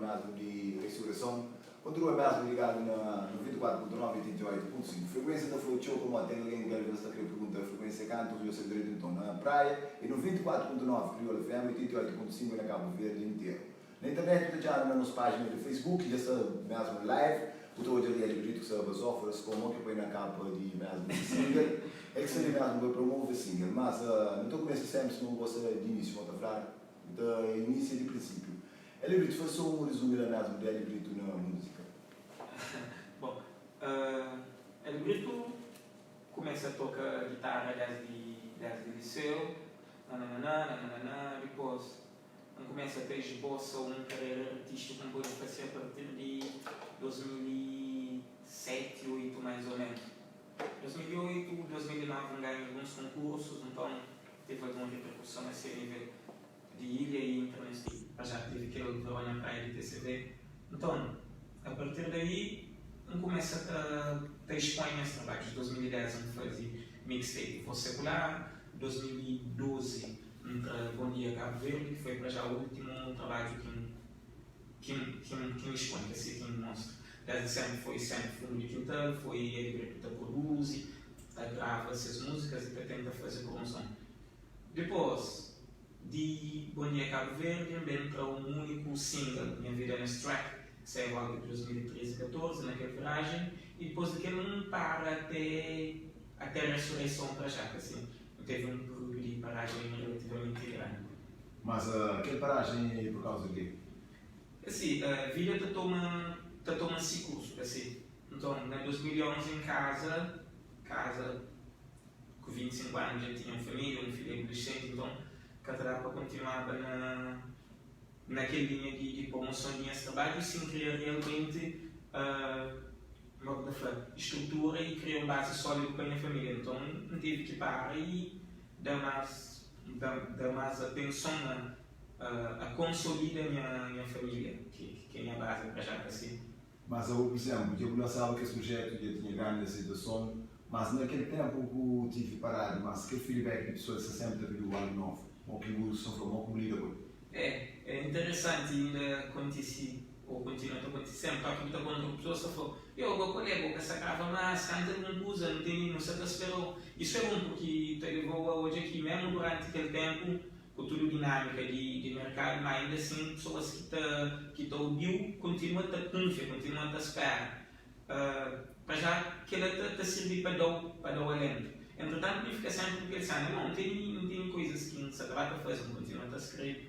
mesmo de ressurreição. Continua mesmo ligado na 94.9 e 88.5. Frequência da Flow Show, como tem alguém que às vezes pergunta a frequência canto, eu sei direito então na praia, e no 24.9 Crioula FM e 88.5 na Cabo Verde inteiro. Na internet, tu já na nossa página do Facebook, já está mesmo live, o teu dia de librito que se oferece como que põe na capa de mesmo single, é que se ele mesmo vai promover single, mas não estou começando sempre se não gosta de início, vou falar de início e de princípio. O librito foi só um resumo da mesmo do librito na música. Bom, o librito começa a tocar guitarra desde o liceu, depois começa a ter esboço uma carreira artística como pode fazer a partir de 2007, 2008 mais ou menos. 2008, 2009 ganhei alguns concursos, então teve alguma repercussão a ser nível de ilha e internacional. Já tive aquele verão na praia de TCV. Então, a partir daí, começa a ter Espanha esse trabalho. Em 2010 fazia mixtape Voz Secular, 2012 Bom Dia Cabo Verde, que foi para já o último trabalho que me expõe, que assim que me mostra. Desde sempre foi Fundo de Quintal, foi ele que produz, grava essas músicas e tenta fazer promoção. Depois de Bom Dia Cabo Verde, entra um único single, Minha Vida Nesse Track, que saiu algo de 2013 e 2014, naquela viragem, e depois daquele não para até a ressurreição para já, que assim, teve um período de paragem relativamente grande. Mas aquela paragem é por causa de quê? Assim, a vida te toma ciclos, assim. Então, em 2011 em casa com 25 anos já tinha uma família, um filho adolescente, então Catarapa continuava naquela linha de promoção de esse trabalho e sim queria realmente estrutura e criar uma base sólida para a minha família. Então não tive que parar e dar mais atenção a consolidar a minha família, que é a minha base para já assim. Mas eu, por exemplo, eu lançava que esse projeto já tinha grande aceitação, mas naquele tempo que eu tive parado, mas aquele feedback de pessoas que sempre pediu algo novo, ou que o sofreu, ou como lida com. É interessante, ainda acontece, ou continua a acontecer, sempre que muita contra a pessoa só falou, eu vou colher, que sacava, mas canta não usa, não tem, não se esperou. Isso é bom porque te levou hoje aqui, mesmo durante aquele tempo, com tudo dinâmica de mercado, mas ainda assim, pessoas que te ouviu, continuam a te confiar, continuam a te esperar. Para já que ela te servir para dar o alento. Entretanto, me fica sempre pensando, não tem coisas que não se trata de fazer, continua a escrever.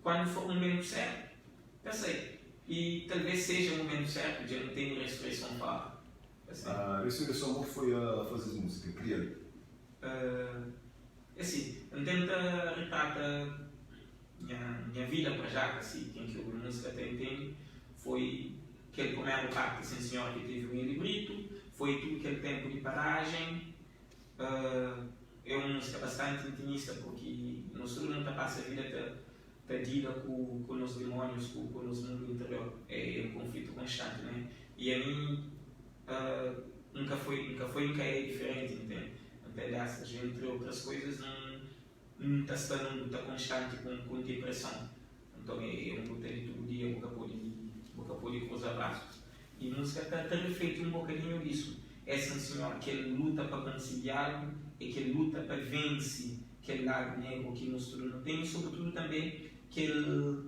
Quando for o momento certo, pensei. E talvez seja o momento certo, já não tem ressurreição para. A ressurreição que foi a fazer música, criar? Assim, eu tento retratar minha vida para já, assim, quem que a música tem, foi aquele primeiro parte, sim senhor, que teve um librito, foi tudo aquele tempo de paragem. É uma música bastante intimista porque nós não passa a vida perdida com os demónios, com o nosso mundo interior. É um conflito constante, né? E a mim nunca é diferente, entende? Até dessas, entre outras coisas, não está sendo uma luta constante com depressão. Então é uma luta de todo dia, boca pode cruzar braços. E a música está reflete um bocadinho disso. Essa senhora que ele luta para conciliar e que ele luta para vencer aquele lado negro que nós todos não temos, e sobretudo também aquela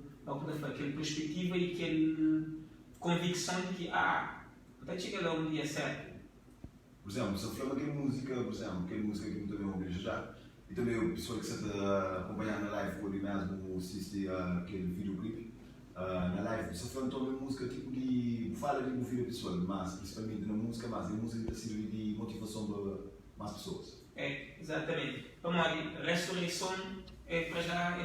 perspectiva e aquela convicção de que vai chegar lá um dia certo. Por exemplo, se eu falar aquela música, aquela música que eu também ouvi já, e também o pessoal que está acompanhando na live por mesmo assiste aquele videoclipe, na live, se eu falar então uma música tipo de fala de mover a pessoa, mas principalmente na música, mas a música serve de motivação para mais pessoas. Exatamente. Vamos lá, ressurreição para já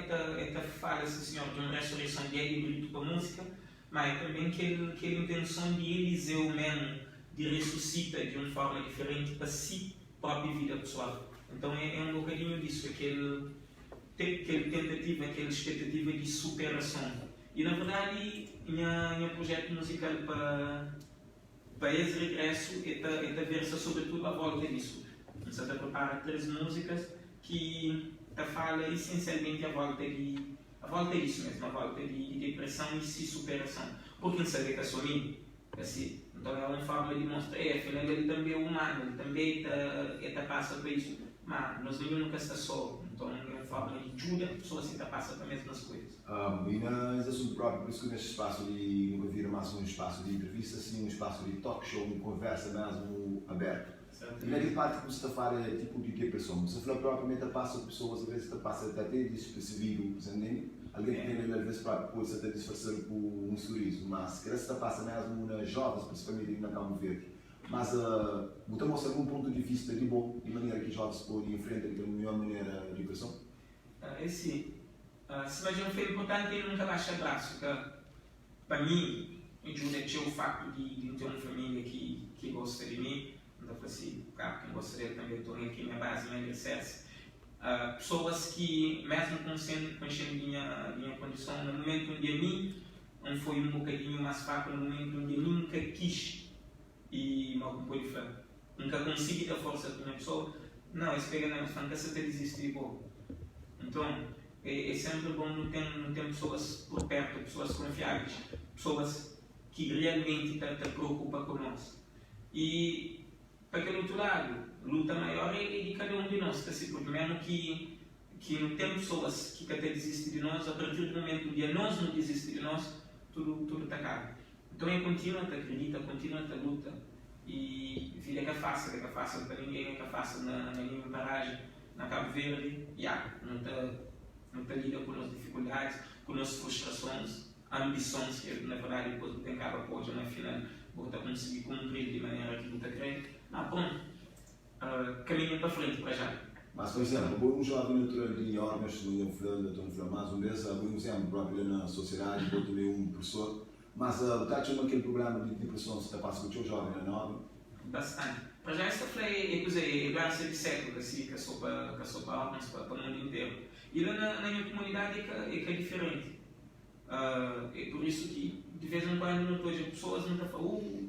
fala, senhor, de uma ressurreição de híbrido para a música, mas também aquela intenção de Eliseu mesmo, de ressuscita de uma forma diferente para si própria vida pessoal. Então é um bocadinho disso, aquela tentativa, aquela expectativa de superação. E na verdade, minha projeto musical para esse regresso versa sobretudo à volta disso. Você está a preparar 3 músicas que falam essencialmente à A volta é isso mesmo, a volta de depressão e de superação. Porque não sabe que é só mim, assim. Então é uma forma de mostrar, afinal ele também é humano, ele também passa por isso. Mas nós nunca está só. Então é uma forma de ajuda a pessoa se passa para as mesmas coisas. E nesse assunto próprio, por isso que neste espaço de nunca vira mais um espaço de entrevista, sim um espaço de talk show, uma conversa mesmo aberto. E na parte que você está a falar é tipo de depressão. Você fala propriamente passa por pessoas, às vezes passa até despercebido, entende? Alguém que tem às vezes para pôr-se até disfarçar por um sorriso, mas se calhar se passa mesmo nas jovens, principalmente na Cabo Verde. Mas você mostra algum ponto de vista de bom, de maneira que os jovens podem enfrentar de melhor maneira a depressão? É sim. Se imagina foi importante ele nunca baixar braço, que para mim ajuda o facto de ter uma família que gosta de mim. Então, assim, claro, quem gosta dele também, estou aqui na base, na alicerce. Pessoas que, mesmo conhecendo minha condição, no momento onde a mim não foi um bocadinho mais fraco, no momento onde a mim nunca quis e mal como pode falar, nunca consegui dar força para uma pessoa, não, esse pega não, nunca se desistir de bom. Então, é sempre bom não ter pessoas por perto, pessoas confiáveis, pessoas que realmente te preocupam com nós. E para aquele outro lado, a luta maior é de cada um de nós, porque mesmo que não tem pessoas que até desistem de nós, a partir do momento que nós não desistimos de nós, tudo está caro. Então é continua a acreditar, continua a luta. E vida é que é fácil para ninguém, é que é fácil na minha paragem, na Cabo Verde, não está lida com as dificuldades, com as frustrações, ambições que na verdade depois tem que apoio na final, vou conseguir cumprir de maneira que você crê. Pronto, caminha para frente para já. Mas, por exemplo, um jovem natural de órgãos, no Flamengo, mais um mês, um exemplo próprio na sociedade, vou também um professor, mas está tendo aquele problema de depressão, se está passando com o jovem, não é nova? Bastante. Para já, esta foi a doença de século, assim, que é só para órgãos, para o mundo inteiro. E lá na minha comunidade é diferente. É por isso que, de vez em quando, as pessoas nunca falam,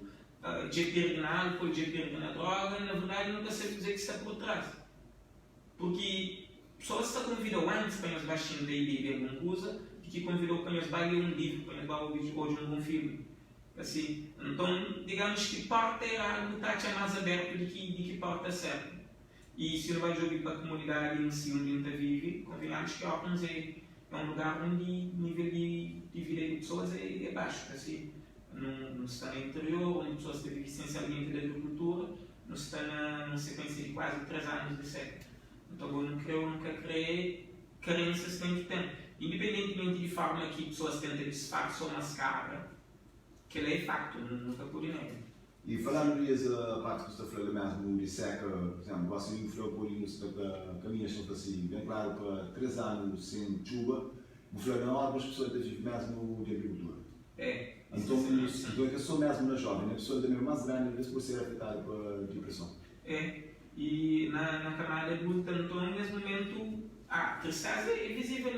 de perder na álcool, de perder na droga, na verdade nunca sei dizer que está por trás. Porque pessoas que convidam antes para nos baixinhos de beber alguma coisa, e que convidou para nos baixar um livro, para nos baixar hoje um bom filme. Assim, então, digamos que parte é algo que está mais aberto do que parte é certo. E se não vai jogar para a comunidade em si onde a gente vive, convenhamos que Óculos é um lugar onde o nível de vida de pessoas é baixo. Assim. Não está no interior, onde pessoas vivem essencialmente da agricultura, não está na sequência de quase 3 anos de século. Então eu nunca criei carências que a gente tem. Independentemente de forma que pessoas tentam disfarçar ou mascarar, que ele é facto, nunca por negar. E falando dessa parte que você falou mesmo de seca, por exemplo, você falou por isso que caminhas são assim, bem claro, para 3 anos sem chuva, você falou não, algumas pessoas vivem mesmo de agricultura. Então é que sou mesmo na jovem, a pessoa também mais grande, às vezes por ser afetada pela depressão. E na camada adulta, então, nesse momento, a tristeza é visível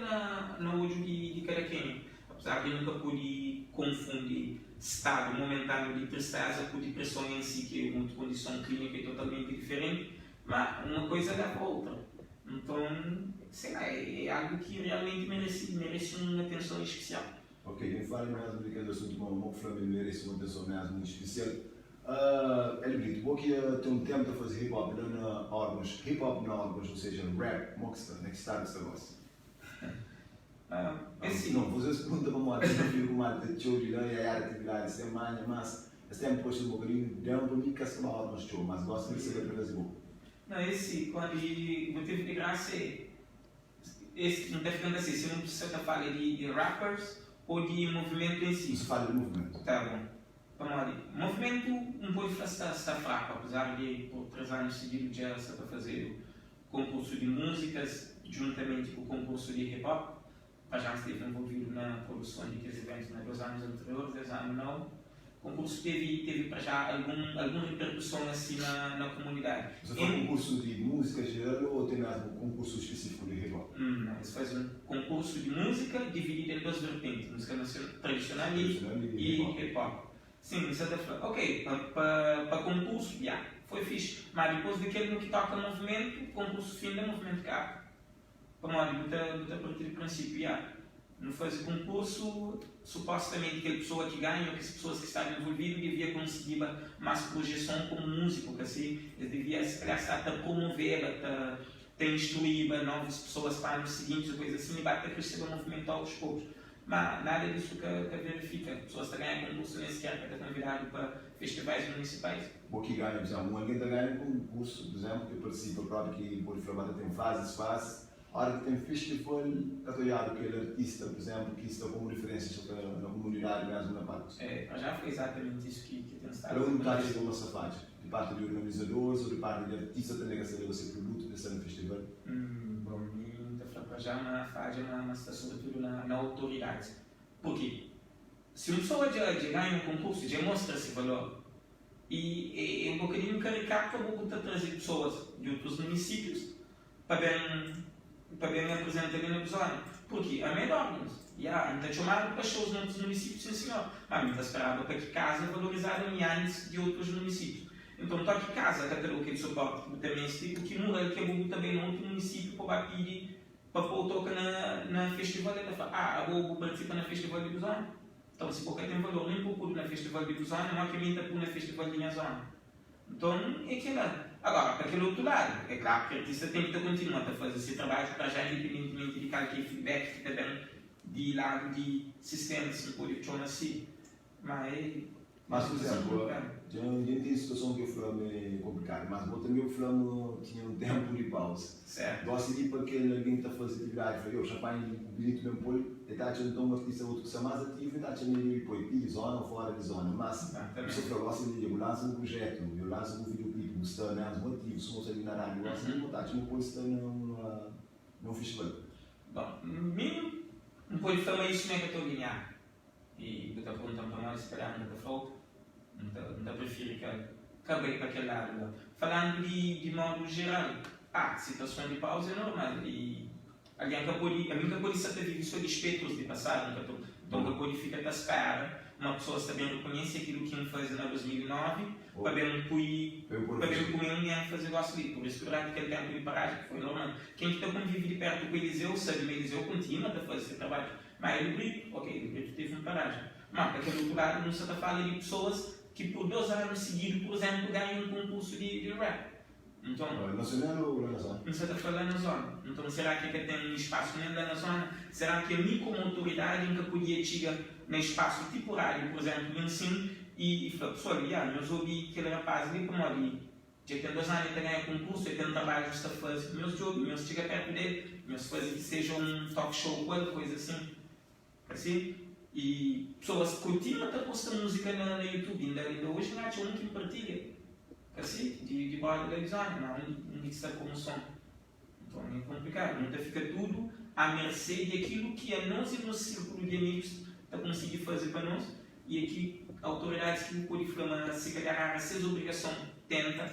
no olho de cada quem. Apesar de nunca poder confundir estado momentâneo de tristeza com depressão em si, que é uma condição clínica totalmente diferente, mas uma coisa dá para a outra. Então, sei lá, é algo que realmente merece uma atenção especial. Ok, eu falei mesmo de cada assunto como o Flamengo merece uma atenção mesmo especial. Elbrito, vou aqui ter um tempo a fazer hip-hop na órgãos, ou seja, rap, moxta, que está esse negócio? Não, vocês perguntam para uma desafio como a de show de lá e a atividade semana, mas esse tempo depois um bocadinho, deu para mim que essa órgãos show, mas gosto de saber para fazer. Não, quando o motivo de graça é, não está ficando assim, se não precisa falar de rappers ou de movimento em si. Isso fala de movimento. Tá bom. Vamos lá. Movimento não pode estar fraco, apesar de por 3 anos seguidos já está a fazer o concurso de músicas juntamente com o concurso de hip-hop. A já esteve envolvido na produção de aqueles eventos nos 2 anos anteriores, 10 anos não. O concurso teve para já alguma repercussão assim na comunidade. Você faz um concurso de música geral ou tem mesmo um concurso específico de hip-hop? Não, eles fazem um concurso de música dividido em 2 vertentes, música tradicional e hip-hop. Sim, você está falando, ok, para concurso, foi fixe, mas depois daquele no que toca movimento, o concurso fim do movimento cá. Para modo, a partir do princípio, Não fazer concurso, supostamente aquela pessoa que ganha, ou que as pessoas que estavam envolvidas, devia conseguir mais projeção como músico, assim, eles deviam se calhar estar a promover, a instruir novas pessoas para anos seguintes, coisas assim, e bater crescer o movimento aos poucos. Mas nada disso que verifica. As pessoas estão ganhando concurso nem sequer para estar convidado para festivais municipais. O que ganha, por exemplo, alguém está ganhando concurso, por exemplo, que participa próprio que por Flamada tem fases. A hora que tem festival, apoiado aquele artista, por exemplo, que está como referência na comunidade mesmo na parte. Já foi exatamente isso que tem estado. Para onde está a chegar uma safade? De parte de organizadores ou de parte de artistas também que celebra esse produto desse festival? Bom, para já uma está sobretudo na autoridade. Por quê? Se uma pessoa ganha um concurso, já mostra esse valor, e é um bocadinho caricato como trazer pessoas de outros municípios para bem apresentar ali na zona. Porque a melhor, não chamado para shows noutros municípios, sim senhor, mas não esperava para que casa valorizada antes de outros municípios. Então, está aqui casa, Catalão, que suporte também esse tipo, que muda, que é também no outro município para pedir para pôr toca na festival, ele fala, vou participar na festival de Busana. Então, se porque tem valor, nem por na festival de Busana, não há que minta por na festival de minha zona. Então, é aquilo. Agora, para aquele outro lado, é claro que o artista tem que continuar a fazer esse trabalho para já, independentemente de qualquer feedback que também de lado de sistema, se pode funcionar assim. Mas, por exemplo, já tem situação que eu falei complicada, mas eu também tinha um tempo de pausa. Certo. Gosto de ir para aquele alguém que está a fazer atividade, falei, eu já pai bilhete mesmo por ele, está achando um artista outro que está mais ativo e está achando ele depois, de zona ou fora de zona, mas você falou, gosto de eu lanço um projeto, eu lanço um videoclipe, gostando, né, os motivos, somos ali na rádio, eu gosto de botar, depois está num festival. Bom, mim, não pode falar isso nem que eu estou a ganhar. E eu estou perguntando para nós, se calhar, não falta. Não prefiro que acabei para aquele lado. Falando de modo geral, situação de pausa é normal. E alguém que pode saber viver só de espectros de passado, então que pode ficar à espera. Uma pessoa também reconhece aquilo que ele fez em 2009, para bem comer e fazer o ali. Por isso, durante aquele tempo de paragem, que foi normal. Quem está convive de perto com o Eliseu, sabe que o Eliseu continua a fazer esse trabalho. Mas ele Brito, ele Brito teve uma paragem. Mas, para aquele outro lado, não se está falando de pessoas que por 2 anos seguidos, por exemplo, ganham um concurso de rap. Então, nacional ou na zona? Não se está falando na zona. Então, será que tem um espaço nem na zona? Será que a mim, como autoridade, nunca podia chegar no espaço tipo rádio, por exemplo, ensino e falar, pessoal, eu ouvi aquele rapaz ali, como ali, já tem 2 anos que ganha concurso, ele tem um trabalho que está fazendo, meus chega perto dele, meus fazer que seja um talk show com ele, coisa assim. E pessoas continuam a postar música na YouTube, ainda hoje não há um que partilha, assim, de barra da design, não que está como som. Então é complicado, não fica tudo à mercê daquilo que a nós e o nosso círculo de amigos está conseguindo fazer para nós, e aqui autoridades que não podem falar, se calhar a sua obrigação tenta,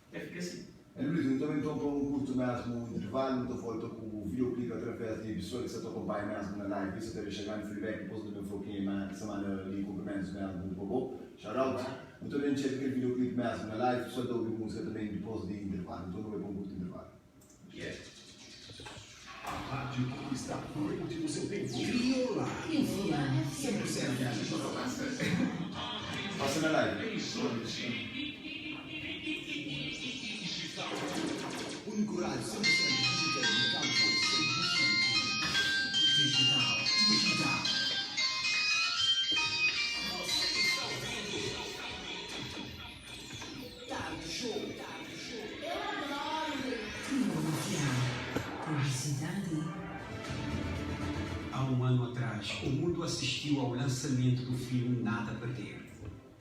fica assim. Luís, também estou para um curto mesmo intervalo, estou volta com o videoclipe através de pessoas que você acompanha mesmo na live, isso até chegar no feedback, depois do meu foquinho na semana de cumprimentos mesmo do Bobo, shout-out. Eu também cheguei aquele videoclipe mesmo na live, só estou a ouvir música também depois de intervalo, então não é para um curto intervalo. A rádio que está à frente do seu tempo. Crioula. 100% Passa na live. Único rádio 100% digital de campo. Digital. Tarde Show. Eu adoro. Publicidade. Há um ano atrás, o mundo assistiu ao lançamento do filme Nada a Perder.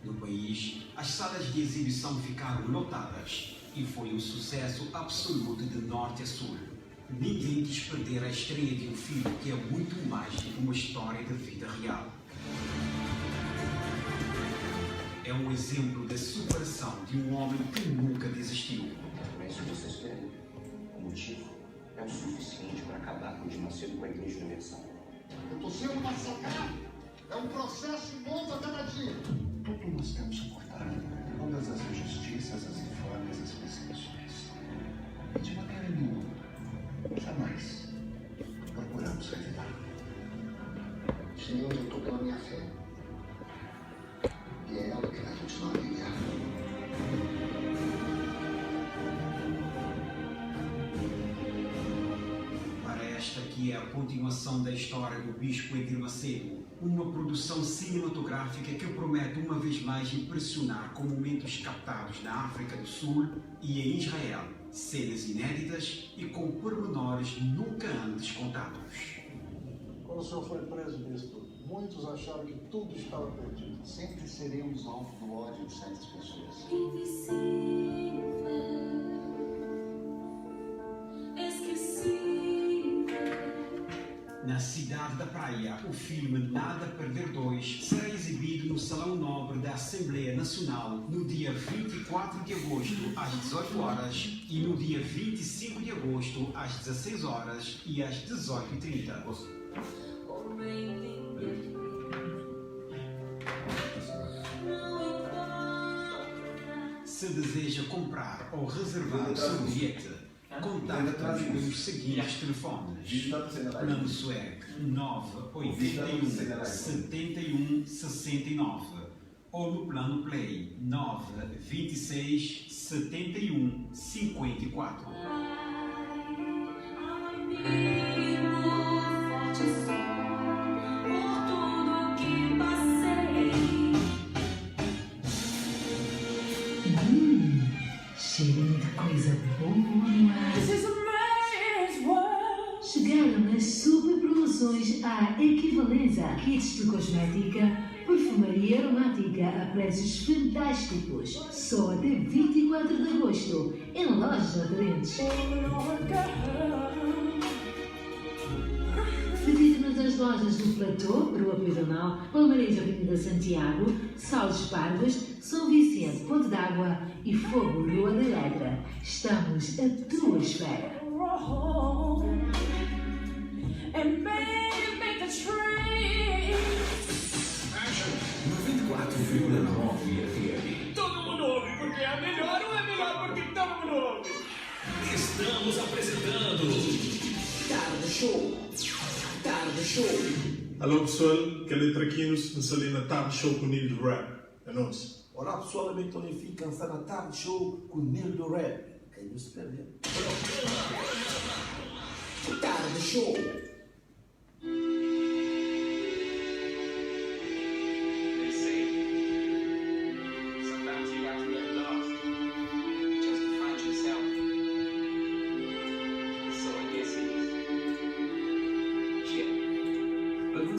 No país, as salas de exibição ficaram lotadas e foi um sucesso absoluto de norte a sul. Ninguém quis perder a estreia de um filme que é muito mais do que uma história de vida real. É um exemplo da superação de um homem que nunca desistiu. Mas se vocês querem, o motivo é o suficiente para acabar com o Edir Macedo com a Igreja Universal. Eu estou sendo massacrado. É um processo novo a cada dia. Tudo nós temos suportado. Todas as injustiças, as infâmias, as perseguições. E de maneira nenhuma, jamais procuramos revidar. continuação da história do Bispo Edir Macedo, uma produção cinematográfica que promete uma vez mais impressionar com momentos captados na África do Sul e em Israel, cenas inéditas e com pormenores nunca antes contados. Quando o senhor foi preso, bispo, muitos acharam que tudo estava perdido. Sempre seremos alvo do ódio de certas pessoas. Na cidade da Praia, o filme Nada a Perder 2 será exibido no Salão Nobre da Assembleia Nacional no dia 24 de agosto às 18 horas e no dia 25 de agosto às 16 horas e às 18h30. Se deseja comprar ou reservar o seu bilhete, contacte-nos pelos seguintes telefones: Plano Suec 981 71 69 ou no Plano Play 926 71 54. Cheirinho de coisa boa no ar. Chegaram as super promoções à Equivalência. Kits de cosmética, perfumaria aromática a preços fantásticos. Só até 24 de agosto, em lojas aderentes. Visite-nos nas lojas do Platô, Rua Pedronal, Palmeiras, Avenida Santiago, Salles Parvas, São Vicente, Ponte d'Água e Fogo, Rua da Letra. Estamos à tua espera. And make the train. 94,9 FM. Todo mundo ouve porque é melhor ou é melhor porque todo mundo ouve? Estamos apresentando Tarde Show. Tarde Show. Alô pessoal, que é Letraquinos, nessa ali na Tarde Show com o Nilo do Rap. É nóis. Olá pessoal, eu estou aqui cansado na Tarde Show com o Nilo do Rap. Quem não se perde? Tarde Show.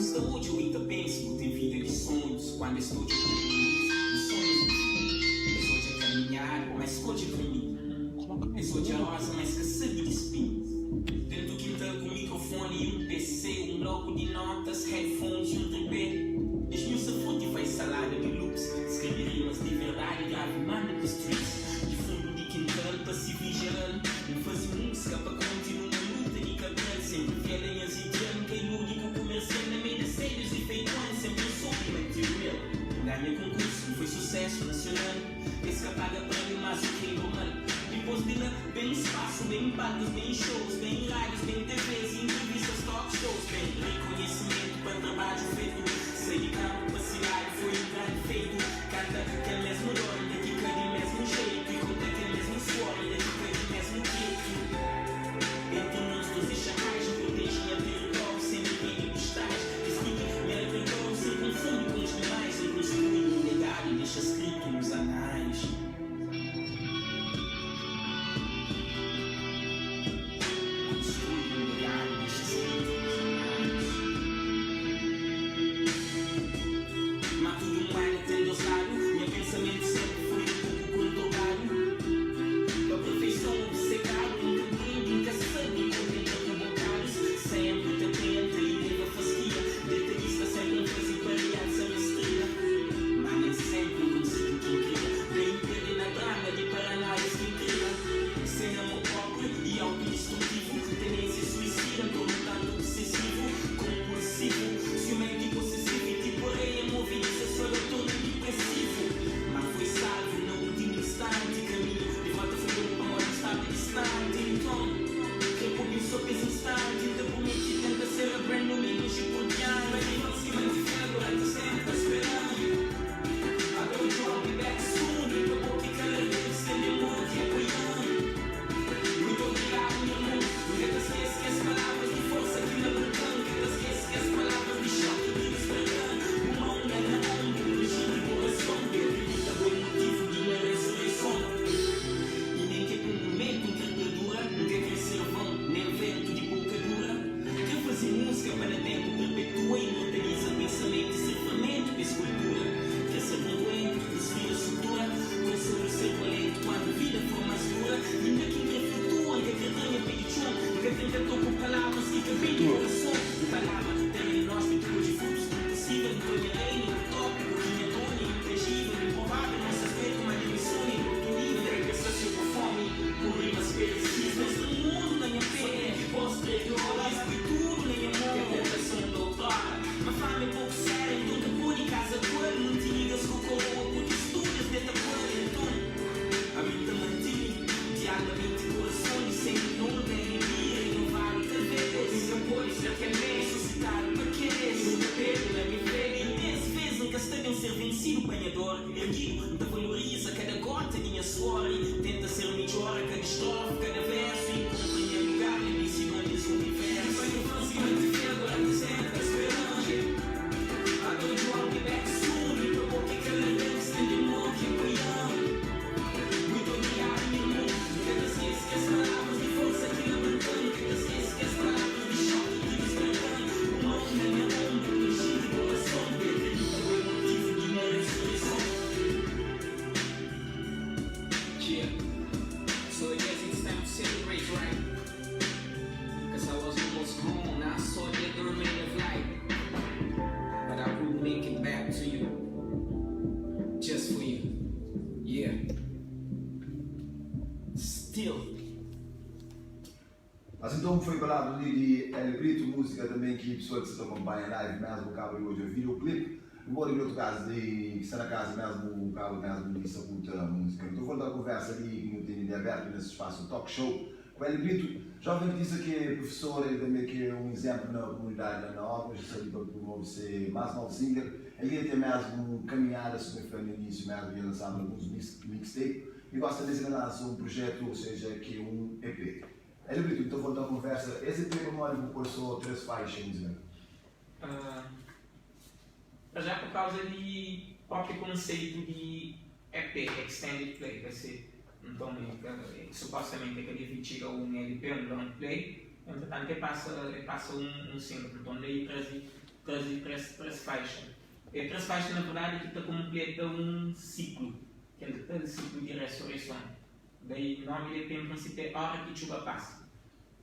Saúde, eu ainda penso, tem vida de sonhos. Quando estou de os sonhos estou de caminhar, mas esconde para mim. Estou de rosa, mas cansado de espinhos. Dentro do quintal com microfone e PC, bloco de notas, headphones e tripé. Esmiuça fruta e faz salada de loops. Escreve rimas de verdade, grave manda para streets. De fundo de quintal, para se vigiando. Não faz música para continuar na luta de cabelo. Sempre vielinhas e junk, e único comerciante na meia de séries e feitões. Sempre sou que material. Ganha concurso, não foi sucesso nacional. Esse que paga para mim, mas o que normal. Depois de lá, bem espaço, bem palcos, bem shows, bem rádios, bem TVs e entrevistas, talk shows, bem reconhecimento para trabalho feito. Saí de campo para cidade, foi um grande feito. Canta que é mesmo nome, daqui que é mesmo jeito. E conta que é mesmo suor, daqui que é mesmo jeito. Entre monstros e chacais, protegem a território sem ninguém gostar. Escrito, me alegrou, sem confundo com os demais. Eu construí um legado e deixa escrito nos anais. tranquilo, te valoriza cada gota de minha suor. Tenta ser melhor a cada estrofe, cada verso. Encontra minha lugar em cima desse universo. Foi infância e te fez agora te senta esperando. I don't you want me back soon. E pra boca que ela deve se de novo que apoiando. Muito obrigado, meu mundo. Cada vez que as palavras de força que levantando. Cada vez que as palavras de choque que despertando. O mal que na minha mão, no giro do coração. Acredita foi o motivo de minha ressurreição. Yeah. So I guess it's time to celebrate, right? Cause I was almost home, now I saw that the remainder of life. But I couldn't make it back to you. Just for you. Yeah. Still. Mas então foi falado ali de El Grito, música também que pessoa que se acompanha live, mesmo o cabo de hoje, o videoclipe. Embora em outro caso, que está na casa mesmo, o cabo mesmo de sacuta a música. Então vou dar a conversa ali, que eu tenho de aberto nesse espaço, talk show, com El Grito. Jovem que disse que é professor, ele também que é um exemplo na comunidade na Óculos, já sabia para promover-se mais novo single. Ele ia ter mesmo caminhada sobre o início, mesmo ia lançar alguns mixtapes. E gosta de lançar um projeto, ou seja, que é um EP. El Grito, então vou dar a conversa. Esse EP como é que só 3 faixas, né? Já por causa de próprio conceito de EP, Extended Play, vai ser, então, supostamente ele tira um LP, um long play, entretanto ele passa um single, então daí traz 3 faixas. E 3 faixas, na verdade, que completa um ciclo, que é o ciclo de ressurreição. Daí, o nome do EP, em princípio, é Hora que Chuva Passa.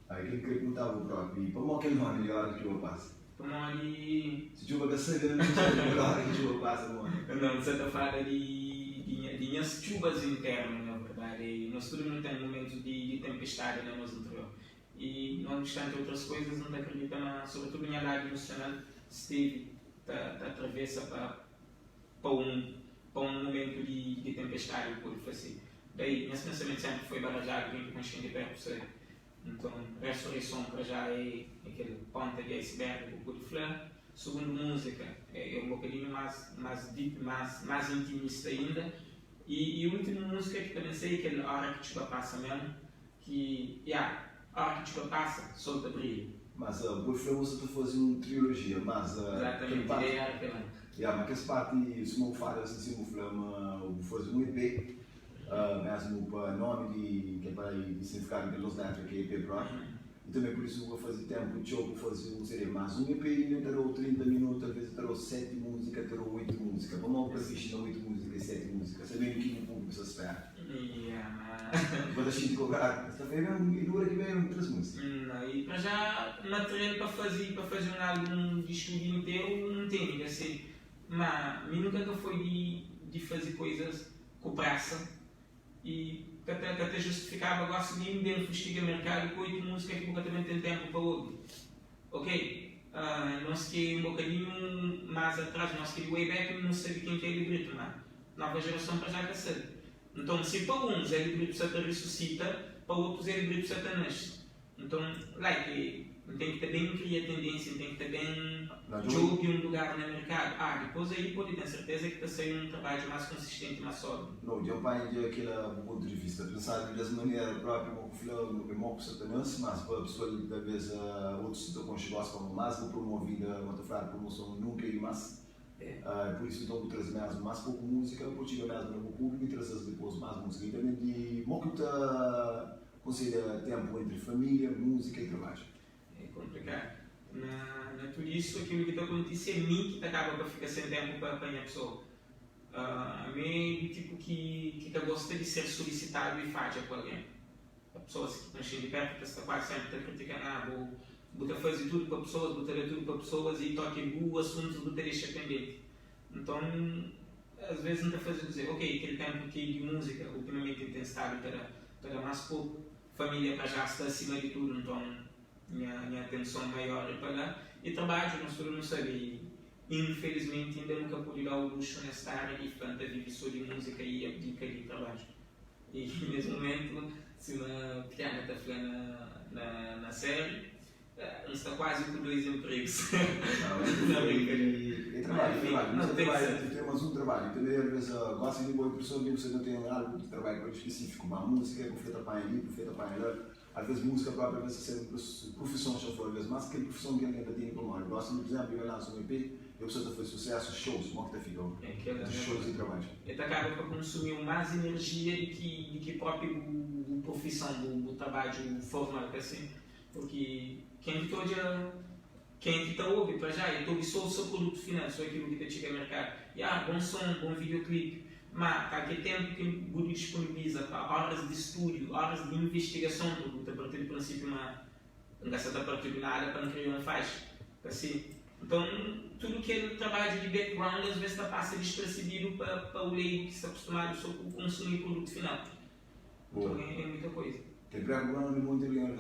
Aí que eu queria perguntar o próprio, e como é que é o nome de Hora que Chuva Passa? Se chuva caçanga, não sei a hora que chuva passa, mano. Não, você está falando de minhas chuvas internas, na verdade. Nós todos não temos momentos de tempestade no nosso interior. E, não obstante outras coisas, não acreditamos, sobretudo a minha lado emocional, esteve atravessa para um momento de tempestade que pode fazer. Daí, meu pensamento sempre foi barajado, bem consciente de perto. Então, ressurreição para já é aquele ponta de iceberg que pode falar. Segundo música, é um bocadinho mais deep, mais intimista ainda. E a última música que também sei é aquela Hora que Chuva Passa mesmo, que, Hora que Chuva Passa, solta brilho. Mas, por favor, você está fazendo uma trilogia, mas... Exatamente, a ideia era aquela. Mas que essa parte, se não fala assim, vou fazer um EP, mesmo para nome que é para significar de los letras, que é EP próprio. E também por isso vou fazer tempo de show para fazer um CD. Mas um EP ainda terá 30 minutos, às vezes terá 7 músicas, terá 8 músicas. Vamos para assistir 8 músicas e 7 músicas, sabendo que o público se espera. Quando a gente cobrar, esta feira e dura que vem 3 músicas. E para já, material para fazer um álbum de estúdio inteiro, não tem, assim. Mas nunca foi de fazer coisas com pressa. E até justificava, gosto de ir dentro do estiga mercado com 8 músicas que também tem tempo para ouvir. Ok? Nós que um bocadinho mais atrás, nós que de way back não sabia quem que é El Grito, mas nova geração para já que sabe. Então, se para uns El Grito Satan ressuscita, para outros El Grito Satan nasce. Então, tem que ter bem criar tendência, tem que ter bem jogo de um lugar no mercado. Depois aí pode ter certeza que está saindo um trabalho mais consistente, mais sólido. Não, eu pai de aquele ponto de vista, pensar dessa maneira própria, é muito satanás, mas para a pessoa talvez outros situações chegam como mais promovida, uma promoção nunca e mais. Por isso então trazer mais pouco música, porque chegar mesmo no público e trazer depois mais música. E também de muito considera tempo entre família, música e trabalho. É complicado. Não é tudo isso, aquilo que está acontecendo é mim que acaba para ficar sem tempo para apanhar a pessoa. A mim é tipo que gosta de ser solicitado e faz com alguém. A pessoa se enche de perto, está quase sempre criticando, vou fazer tudo para pessoas, vou ter tudo para pessoas e toque em assuntos, vou ter deixar pendente. Então, às vezes não está fazendo dizer, ok, aquele tempo que de música, ultimamente tem estado para mais pouco, família para já está acima de tudo, então minha atenção maior é para lá. E trabalho, nós todos não sabemos. Infelizmente, ainda nunca pude dar o luxo nesta área e, portanto, viver só de música e abdicar de trabalho. E nesse momento, se uma piada está falando na série, está quase com 2 empregos. Não, é trabalho. Não tem que ser. Temos um trabalho. Também, às vezes, gosto de boa impressão de você não tem algo de trabalho específico, uma música, que feita para ali, feita para ali. Às vezes, música própria, às vezes, ser profissão, às vezes, mas que profissão que alguém tem para mim. Eu gosto, por exemplo, eu lanço um EP, eu preciso fazer sucesso, shows, como que ficam? Shows e trabalhos. Ele acaba por consumir mais energia do que próprio a profissão, do trabalho formal, assim. Porque quem está ouve para já, eu só o seu produto final, só aquilo que te chega ao mercado. Bom som, bom videoclipe, mas qualquer tempo que o Google disponibiliza para horas de estúdio, horas de investigação do produto, a partir do princípio, não gasta a partir de nada para não criar uma faixa. Assim. Então, tudo que é trabalho de background às vezes passa despercebido para o leigo que está acostumado só com consumir o produto final. Então, é muita coisa. Tem background no mundo inteiro,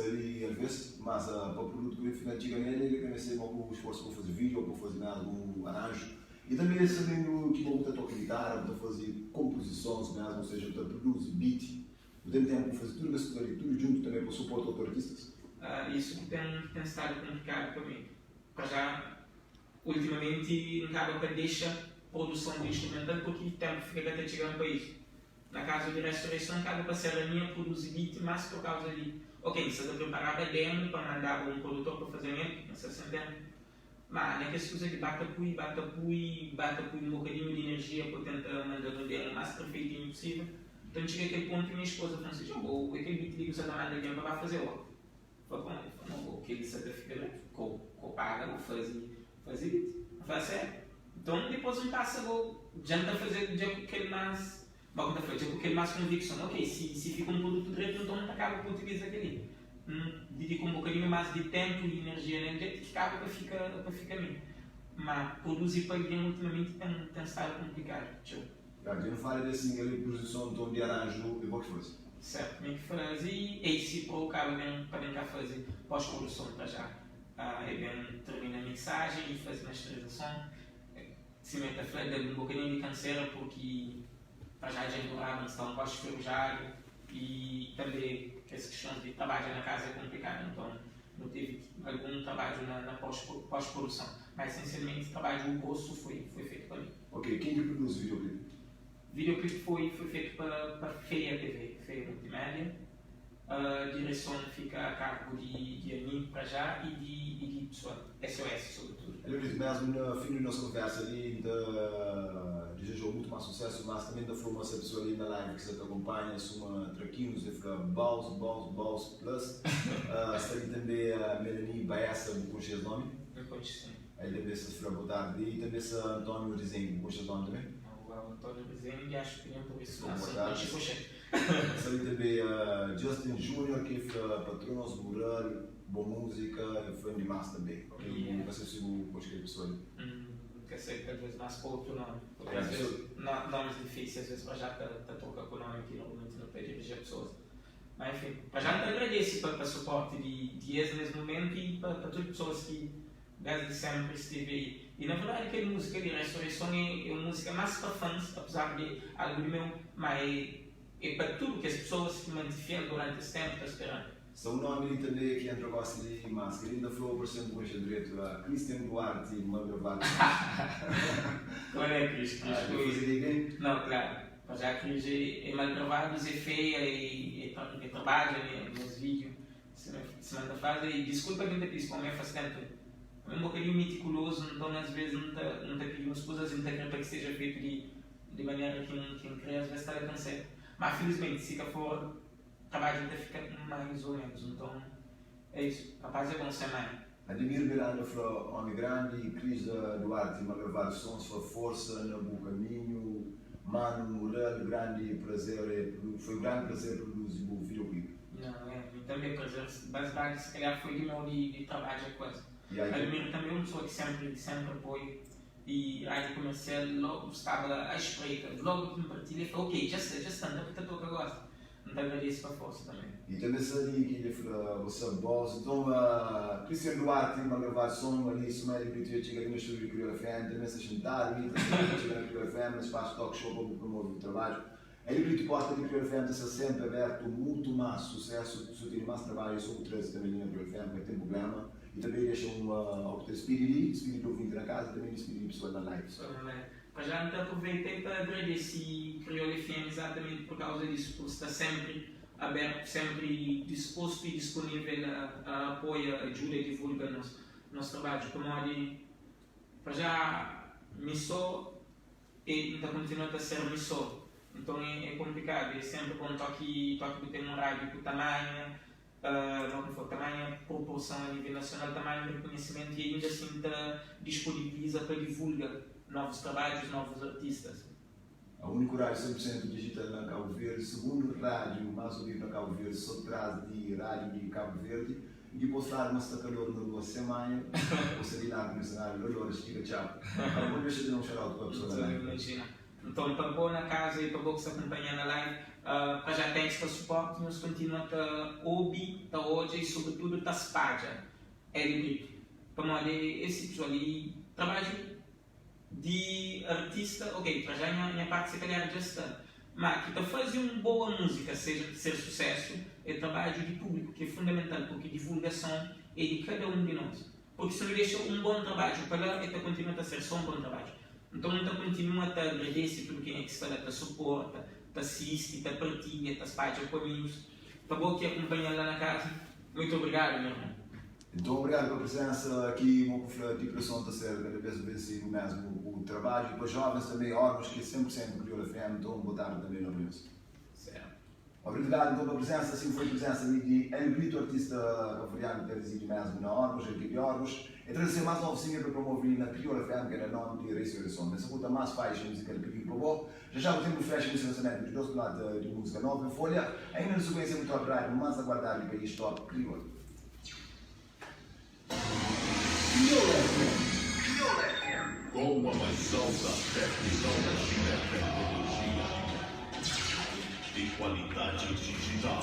ali às vezes, mas para o produto que final chega nele, ele conhece algum esforço para fazer vídeo ou para fazer algum arranjo. E também sabendo que você toca guitarra, para fazer composições mesmo, ou seja, para produzir beat. Ao mesmo tempo, para fazer tudo isso, tudo junto também para suporte aos artistas. Isso que tem estado complicado para mim. Para já, ultimamente, acaba para deixar produção de instrumental porque o tempo fica até chegar no país. Na casa de restauração, acaba para ser a minha produzir beat, mas por causa de ok, você está preparado a demo para mandar um produtor para fazer mesmo, não sei se entende. Mas não é que as coisas que bata um bocadinho de energia para tentar mandar um demo o mais perfeitinho possível. Então cheguei àquele ponto que minha esposa falou assim, aquele beat que você está mandando demo para fazer outro. Falei, bom, aquele certificado que paga, vou fazer beat. Eu falei, sério? Então depois um passa, já não está fazendo aquele mais... Bom, com aquele mais convicção, ok, se fica um produto direito, então acaba por utilizar aquele. Dedica um bocadinho mais de tempo e energia nele, que acaba para ficar mesmo. Mas produzir para alguém ultimamente tem estado complicado. Eu não falo desse produção de arranjo e boa coisa. Certo, tem que fazer e se colocar para tentar fazer pós-produção para já. É bem termina a mixagem e fazer masterização. Se mete a fleda um bocadinho de canseira porque para já adorava, então gosto de ferrujado e também essa questão de trabalho na casa é complicada, então não teve algum trabalho na pós-produção, mas essencialmente o trabalho grosso foi feito para mim. Ok, quem que produz o videoclipe? O videoclipe foi feito para Feia TV, Feia Multimédia. A direção fica a cargo de mim para já e de pessoa, SOS sobretudo. Ele mesmo no fim da nossa conversa ali desejou muito mais sucesso, mas também da forma essa pessoa ali na live que você te acompanha, suma traquinos, ele fica Baus Plus. Está ali também a Melanie Baessa, não conheces o nome? Eu conheço sim. Ele também se foi boa tarde e também se António Rizenho, conheces o nome também? O António Rizenho, acho que não por isso. Boa tarde. Está ali também Justin Jr., que foi patrono mural, boa música, foi demais também. Não sei se eu gostei da pessoa ali. Quer dizer, às vezes nasce para outro nome. Porque às vezes nomes difíceis, às vezes para já está troca com o nome aqui, normalmente não pede dirigir pessoas. Mas enfim, para já não te agradeço para o suporte de ex nesse momento e para todas as pessoas que desde sempre esteve aí. E na verdade aquela música de Ressurreição é uma música mais para fãs, apesar de algo de meu, mas é para tudo que as pessoas que mantiveram durante esse tempo estão esperando. São um nome ali também que entra gosta de máscara, ainda falou por exemplo com o direito a Christian Duarte e uma gravada. Não é Cris? Não, claro. Mas já a Cris é mal gravado, é feia e trabalha nos vídeos, se manda fazer e desculpa quem te disse, como é faz tempo. É um bocadinho meticuloso, então às vezes não te pedimos coisas e não te acredita que seja feito de maneira que não quer, às vezes está a cansar. Mas felizmente, se for o trabalho ainda fica mais ou menos, então é isso. Rapaz, é bom ser mãe. Ademir Miranda foi homem grande, Cris Duarte uma gravada sons, foi força no bom caminho, Mano Moral, grande prazer, foi um grande prazer produzir o videoclipe. Não, também prazer, basicamente se calhar foi de meu de trabalho a coisa. Ademir também é uma pessoa que sempre apoia e a área comercial logo estava à espreita, logo que me partilha e falou, ok, já está, porque eu que gosto. Não te agradeço para a força também. E também sabia que ele falou, você boss, então Christian Duarte uma gravação ali, se meio que eu cheguei no estúdio do Criol FM, também se sentaram, também cheguei no Criol FM, mas faço talk show para promover o trabalho. Ele grita porta de Crioulo FM está sempre aberto, muito mais sucesso, se tem mais trabalho sobre o trânsito também na Crioulo FM, não tem problema. E também deixa um espírito ouvinte na casa, também espírito pessoal na live. Mas já então aproveitei para agradecer Crioulo FM exatamente por causa disso, por estar sempre aberto, sempre disposto e disponível a apoio, ajuda e divulga nosso trabalho. Como para já missou e ainda continua a ser missou. Então é complicado, é sempre quando toque ter um rádio com tamanho, não for tamanho, proporção a nível nacional, tamanho reconhecimento e ainda assim disponibiliza para divulgar novos trabalhos, novos artistas. A único rádio 100% digital na Cabo Verde, segundo rádio mais ouvido na Cabo Verde, só traz de rádio de Cabo Verde, e depois falar uma calor na rua semana, você vir lá começar a olhar, estica tchau. Agora deixa de não chorar para a pessoa da live. Então, para pôr na casa e para o que se acompanha na live, para já tem este suporte, nós continuamos a ouvir, a hoje e sobretudo a spaja, é librito. Para esse pessoal ali, trabalho de artista, ok, para já a minha parte se calhar já está. Mas que para fazer uma boa música ser sucesso, é trabalho de público, que é fundamental, porque a divulgação é de cada um de nós. Porque se não deixa um bom trabalho para lá, então continua a ser só um bom trabalho. Então, continua a agradecer tudo quem é que se fala, te suporta, te assiste, te partilha, te espalha com amigos. Para bom que acompanha lá na casa, muito obrigado, meu irmão. Então, obrigado pela presença aqui, uma tipulação está ser cada vez vencido mesmo o trabalho. E para jovens também, órgãos que é 100% Crioulo FM, então boa tarde também na Rio. Obrigado então pela presença, assim foi a presença de El Brito, artista cabo-verdiano que reside mesmo na órgãos, a equipe de órgãos. E trazer mais uma oficina para promover na Crioulo FM, que era nome de Ressurreição. Nessa puta mais faixa musical que pediu para o já o tempo fecha nesse lançamento dos dois lados de música nova em folha, ainda na sequência muito rápido, mas aguardar para isto top Crioulo. Com a mais alta tecnologia, de qualidade digital.